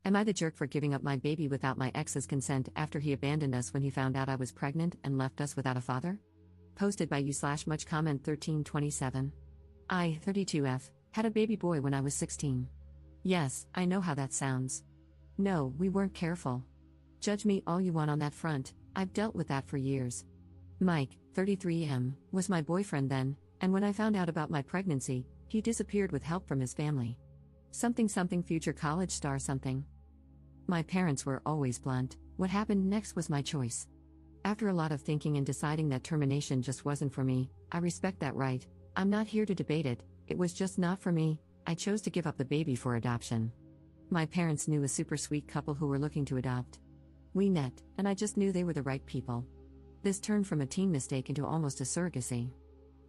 Am I the jerk for giving up my baby without my ex's consent after he abandoned us when he found out I was pregnant and left us without a father? Posted by you/much comment 1327. I, 32F, had a baby boy when I was 16. Yes, I know how that sounds. No, we weren't careful. Judge me all you want on that front, I've dealt with that for years. Mike, 33M, was my boyfriend then, and when I found out about my pregnancy, he disappeared with help from his family. Something future college star something. My parents were always blunt. What happened next was my choice. After a lot of thinking and deciding that termination just wasn't for me, I respect that right. I'm not here to debate it, it was just not for me. I chose to give up the baby for adoption. My parents knew a super sweet couple who were looking to adopt. We met, and I just knew they were the right people. This turned from a teen mistake into almost a surrogacy.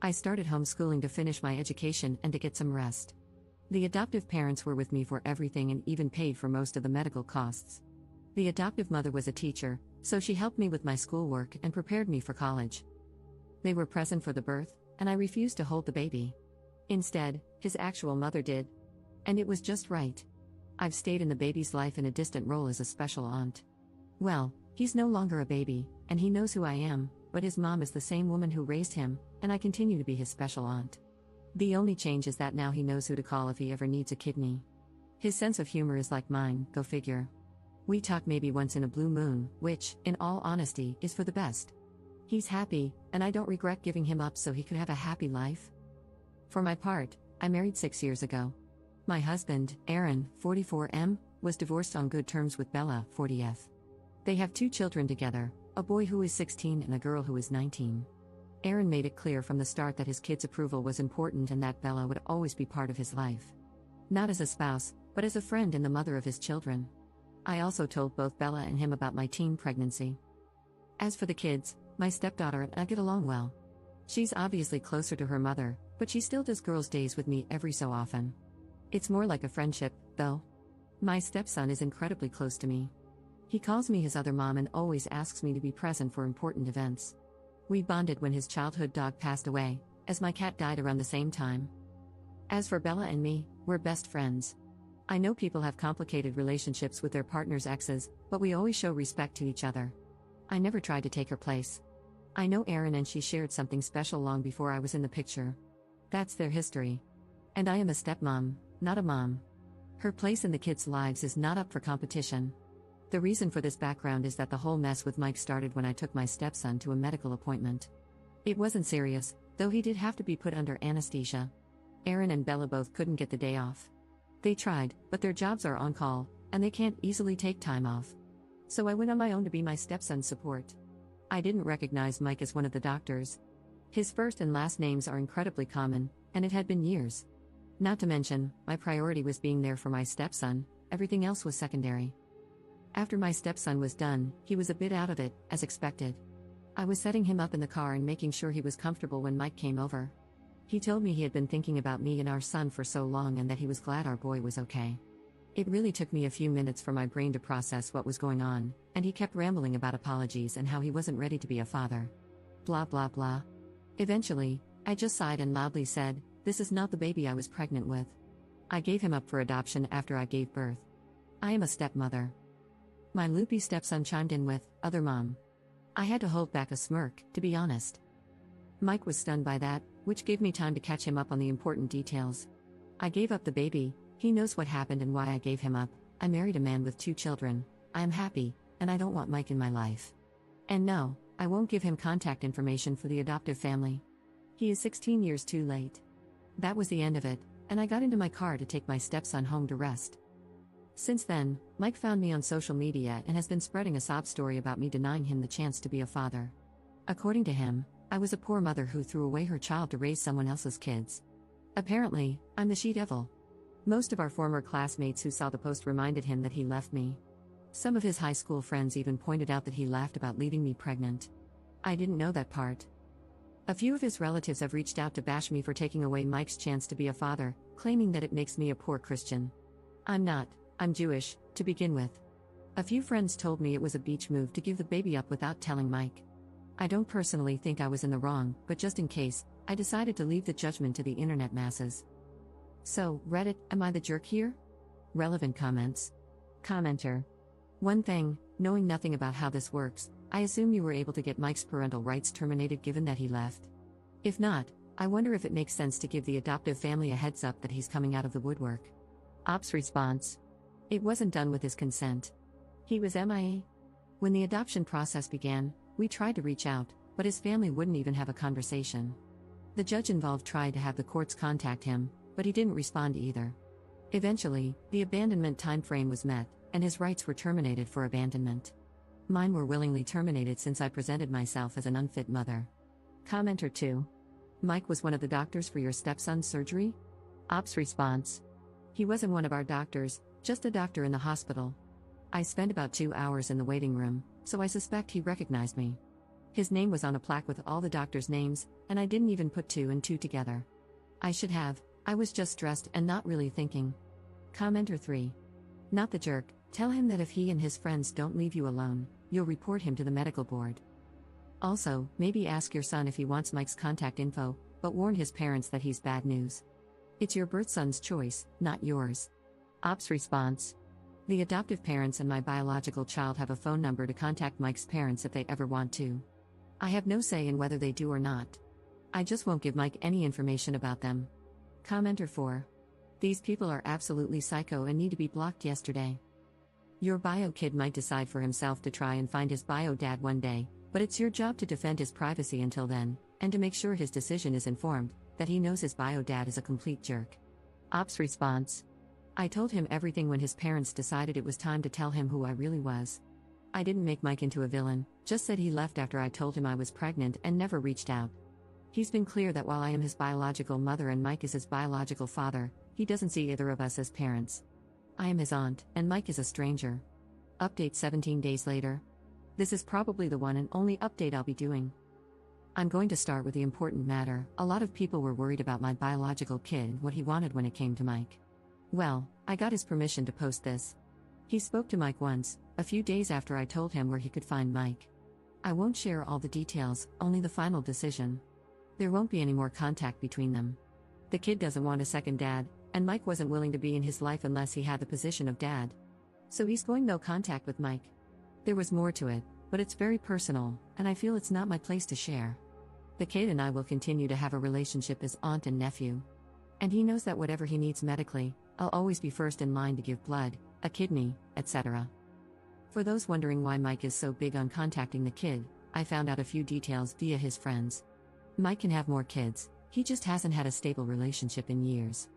I started homeschooling to finish my education and to get some rest. The adoptive parents were with me for everything and even paid for most of the medical costs. The adoptive mother was a teacher, so she helped me with my schoolwork and prepared me for college. They were present for the birth, and I refused to hold the baby. Instead, his actual mother did. And it was just right. I've stayed in the baby's life in a distant role as a special aunt. Well, he's no longer a baby, and he knows who I am, but his mom is the same woman who raised him, and I continue to be his special aunt. The only change is that now he knows who to call if he ever needs a kidney. His sense of humor is like mine, go figure. We talk maybe once in a blue moon, which, in all honesty, is for the best. He's happy, and I don't regret giving him up so he could have a happy life. For my part, I married 6 years ago. My husband, Aaron, 44M, was divorced on good terms with Bella, 40F. They have 2 children together, a boy who is 16 and a girl who is 19. Aaron made it clear from the start that his kids' approval was important and that Bella would always be part of his life. Not as a spouse, but as a friend and the mother of his children. I also told both Bella and him about my teen pregnancy. As for the kids, my stepdaughter and I get along well. She's obviously closer to her mother, but she still does girls' days with me every so often. It's more like a friendship, though. My stepson is incredibly close to me. He calls me his other mom and always asks me to be present for important events. We bonded when his childhood dog passed away, as my cat died around the same time. As for Bella and me, we're best friends. I know people have complicated relationships with their partner's exes, but we always show respect to each other. I never tried to take her place. I know Aaron and she shared something special long before I was in the picture. That's their history. And I am a stepmom, not a mom. Her place in the kids' lives is not up for competition. The reason for this background is that the whole mess with Mike started when I took my stepson to a medical appointment. It wasn't serious, though he did have to be put under anesthesia. Aaron and Bella both couldn't get the day off. They tried, but their jobs are on call, and they can't easily take time off. So I went on my own to be my stepson's support. I didn't recognize Mike as one of the doctors. His first and last names are incredibly common, and it had been years. Not to mention, my priority was being there for my stepson, everything else was secondary. After my stepson was done, he was a bit out of it, as expected. I was setting him up in the car and making sure he was comfortable when Mike came over. He told me he had been thinking about me and our son for so long and that he was glad our boy was okay. It really took me a few minutes for my brain to process what was going on, and he kept rambling about apologies and how he wasn't ready to be a father. Blah blah blah. Eventually, I just sighed and loudly said, "This is not the baby I was pregnant with." I gave him up for adoption after I gave birth. I am a stepmother. My loopy stepson chimed in with, "Other mom." I had to hold back a smirk, to be honest. Mike was stunned by that, which gave me time to catch him up on the important details. I gave up the baby, he knows what happened and why I gave him up. I married a man with 2 children, I am happy, and I don't want Mike in my life. And no, I won't give him contact information for the adoptive family. He is 16 years too late. That was the end of it, and I got into my car to take my stepson home to rest. Since then, Mike found me on social media and has been spreading a sob story about me denying him the chance to be a father. According to him, I was a poor mother who threw away her child to raise someone else's kids. Apparently, I'm the she-devil. Most of our former classmates who saw the post reminded him that he left me. Some of his high school friends even pointed out that he laughed about leaving me pregnant. I didn't know that part. A few of his relatives have reached out to bash me for taking away Mike's chance to be a father, claiming that it makes me a poor Christian. I'm not. I'm Jewish, to begin with. A few friends told me it was a beach move to give the baby up without telling Mike. I don't personally think I was in the wrong, but just in case, I decided to leave the judgment to the internet masses. So, Reddit, am I the jerk here? Relevant comments. Commenter. One thing, knowing nothing about how this works, I assume you were able to get Mike's parental rights terminated given that he left. If not, I wonder if it makes sense to give the adoptive family a heads up that he's coming out of the woodwork. Ops response. It wasn't done with his consent. He was MIA. When the adoption process began, we tried to reach out, but his family wouldn't even have a conversation. The judge involved tried to have the courts contact him, but he didn't respond either. Eventually, the abandonment timeframe was met, and his rights were terminated for abandonment. Mine were willingly terminated since I presented myself as an unfit mother. Commenter 2. Mike was one of the doctors for your stepson's surgery? Ops response. He wasn't one of our doctors, just a doctor in the hospital. I spent about 2 hours in the waiting room, so I suspect he recognized me. His name was on a plaque with all the doctors' names, and I didn't even put 2 and 2 together. I should have, I was just stressed and not really thinking. Commenter 3. Not the jerk, tell him that if he and his friends don't leave you alone, you'll report him to the medical board. Also, maybe ask your son if he wants Mike's contact info, but warn his parents that he's bad news. It's your birth son's choice, not yours. Ops response. The adoptive parents and my biological child have a phone number to contact Mike's parents if they ever want to. I have no say in whether they do or not. I just won't give Mike any information about them. Commenter 4. These people are absolutely psycho and need to be blocked yesterday. Your bio kid might decide for himself to try and find his bio dad one day, but it's your job to defend his privacy until then, and to make sure his decision is informed, that he knows his bio dad is a complete jerk. Ops response. I told him everything when his parents decided it was time to tell him who I really was. I didn't make Mike into a villain, just said he left after I told him I was pregnant and never reached out. He's been clear that while I am his biological mother and Mike is his biological father, he doesn't see either of us as parents. I am his aunt, and Mike is a stranger. Update 17 days later. This is probably the one and only update I'll be doing. I'm going to start with the important matter. A lot of people were worried about my biological kid, what he wanted when it came to Mike. Well, I got his permission to post this. He spoke to Mike once, a few days after I told him where he could find Mike. I won't share all the details, only the final decision. There won't be any more contact between them. The kid doesn't want a second dad, and Mike wasn't willing to be in his life unless he had the position of dad. So he's going no contact with Mike. There was more to it, but it's very personal, and I feel it's not my place to share. The kid and I will continue to have a relationship as aunt and nephew. And he knows that whatever he needs medically, I'll always be first in line to give blood, a kidney, etc. For those wondering why Mike is so big on contacting the kid, I found out a few details via his friends. Mike can have more kids, he just hasn't had a stable relationship in years.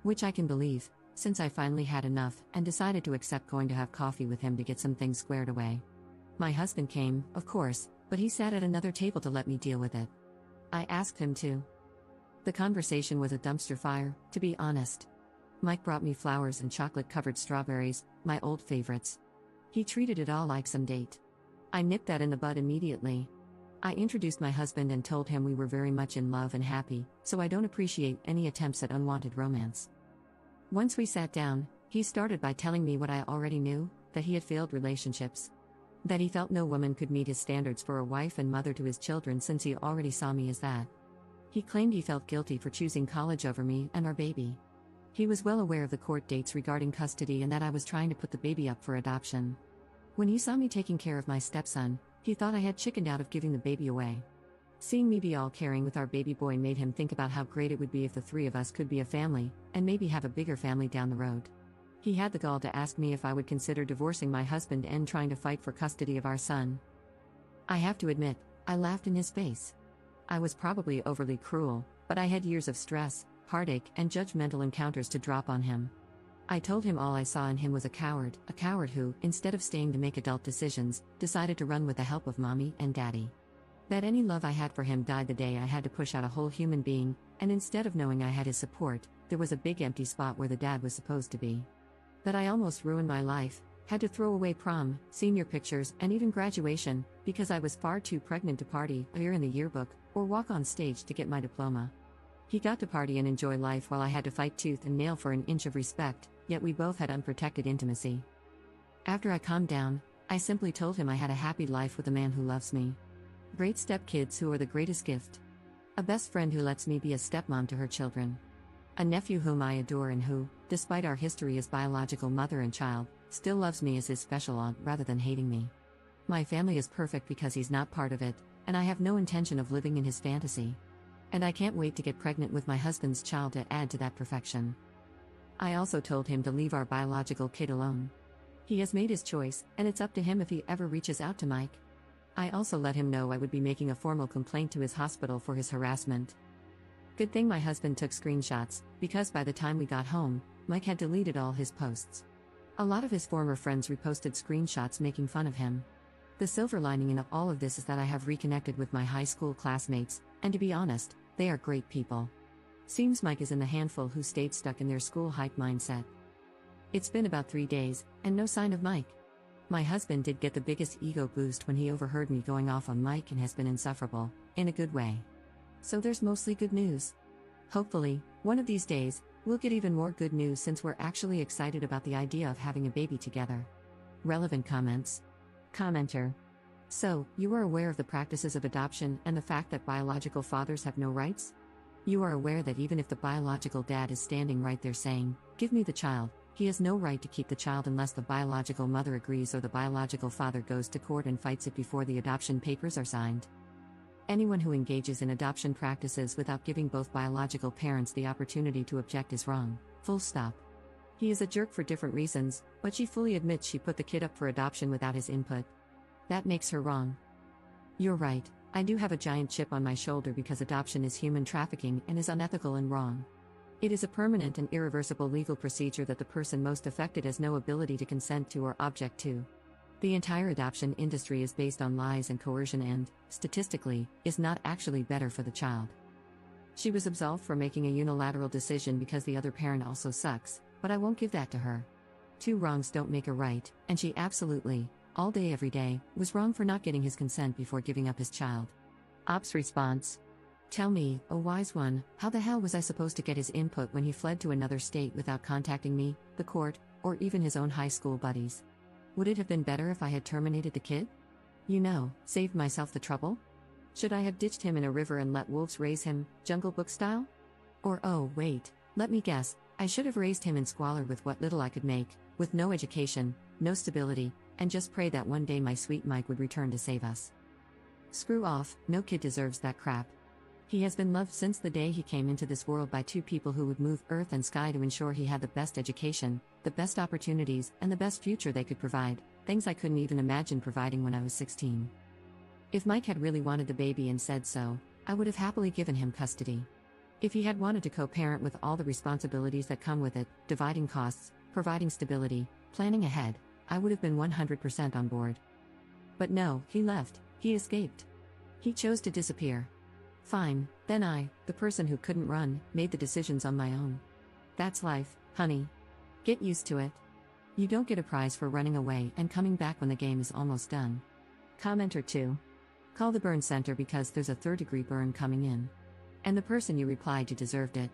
Which I can believe, since I finally had enough and decided to accept going to have coffee with him to get some things squared away. My husband came, of course, but he sat at another table to let me deal with it. I asked him to. The conversation was a dumpster fire, to be honest. Mike brought me flowers and chocolate-covered strawberries, my old favorites. He treated it all like some date. I nipped that in the bud immediately. I introduced my husband and told him we were very much in love and happy, so I don't appreciate any attempts at unwanted romance. Once we sat down, he started by telling me what I already knew, that he had failed relationships. That he felt no woman could meet his standards for a wife and mother to his children since he already saw me as that. He claimed he felt guilty for choosing college over me and our baby. He was well aware of the court dates regarding custody and that I was trying to put the baby up for adoption. When he saw me taking care of my stepson, he thought I had chickened out of giving the baby away. Seeing me be all caring with our baby boy made him think about how great it would be if the three of us could be a family, and maybe have a bigger family down the road. He had the gall to ask me if I would consider divorcing my husband and trying to fight for custody of our son. I have to admit, I laughed in his face. I was probably overly cruel, but I had years of stress, heartache, and judgmental encounters to drop on him. I told him all I saw in him was a coward who, instead of staying to make adult decisions, decided to run with the help of mommy and daddy. That any love I had for him died the day I had to push out a whole human being, and instead of knowing I had his support, there was a big empty spot where the dad was supposed to be. That I almost ruined my life, had to throw away prom, senior pictures, and even graduation, because I was far too pregnant to party, appear in the yearbook, or walk on stage to get my diploma. He got to party and enjoy life while I had to fight tooth and nail for an inch of respect, yet we both had unprotected intimacy. After I calmed down, I simply told him I had a happy life with a man who loves me. Great stepkids who are the greatest gift. A best friend who lets me be a stepmom to her children. A nephew whom I adore and who, despite our history as biological mother and child, Still loves me as his special aunt rather than hating me. My family is perfect because he's not part of it, and I have no intention of living in his fantasy. And I can't wait to get pregnant with my husband's child to add to that perfection. I also told him to leave our biological kid alone. He has made his choice, and it's up to him if he ever reaches out to Mike. I also let him know I would be making a formal complaint to his hospital for his harassment. Good thing my husband took screenshots, because by the time we got home, Mike had deleted all his posts. A lot of his former friends reposted screenshots making fun of him. The silver lining in all of this is that I have reconnected with my high school classmates, and to be honest, they are great people. Seems Mike is in the handful who stayed stuck in their school hype mindset. It's been about 3 days, and no sign of Mike. My husband did get the biggest ego boost when he overheard me going off on Mike and has been insufferable, in a good way. So there's mostly good news. Hopefully, one of these days, we'll get even more good news since we're actually excited about the idea of having a baby together. Relevant comments. Commenter. So, you are aware of the practices of adoption and the fact that biological fathers have no rights? You are aware that even if the biological dad is standing right there saying, "Give me the child," he has no right to keep the child unless the biological mother agrees or the biological father goes to court and fights it before the adoption papers are signed. Anyone who engages in adoption practices without giving both biological parents the opportunity to object is wrong, full stop. He is a jerk for different reasons, but she fully admits she put the kid up for adoption without his input. That makes her wrong. You're right, I do have a giant chip on my shoulder because adoption is human trafficking and is unethical and wrong. It is a permanent and irreversible legal procedure that the person most affected has no ability to consent to or object to. The entire adoption industry is based on lies and coercion and, statistically, is not actually better for the child. She was absolved for making a unilateral decision because the other parent also sucks, but I won't give that to her. 2 wrongs don't make a right, and she absolutely, all day every day, was wrong for not getting his consent before giving up his child. Ops response. Tell me, oh wise one, how the hell was I supposed to get his input when he fled to another state without contacting me, the court, or even his own high school buddies? Would it have been better if I had terminated the kid? Saved myself the trouble? Should I have ditched him in a river and let wolves raise him, Jungle Book style? Or oh wait, let me guess, I should have raised him in squalor with what little I could make, with no education, no stability, and just pray that one day my sweet Mike would return to save us. Screw off, no kid deserves that crap. He has been loved since the day he came into this world by 2 people who would move earth and sky to ensure he had the best education, the best opportunities, and the best future they could provide, things I couldn't even imagine providing when I was 16. If Mike had really wanted the baby and said so, I would have happily given him custody. If he had wanted to co-parent with all the responsibilities that come with it, dividing costs, providing stability, planning ahead, I would have been 100% on board. But no, he left, he escaped. He chose to disappear. Fine, then I, the person who couldn't run, made the decisions on my own. That's life, honey. Get used to it. You don't get a prize for running away and coming back when the game is almost done. Commenter 2. Call the burn center because there's a 3rd-degree burn coming in. And the person you replied to deserved it.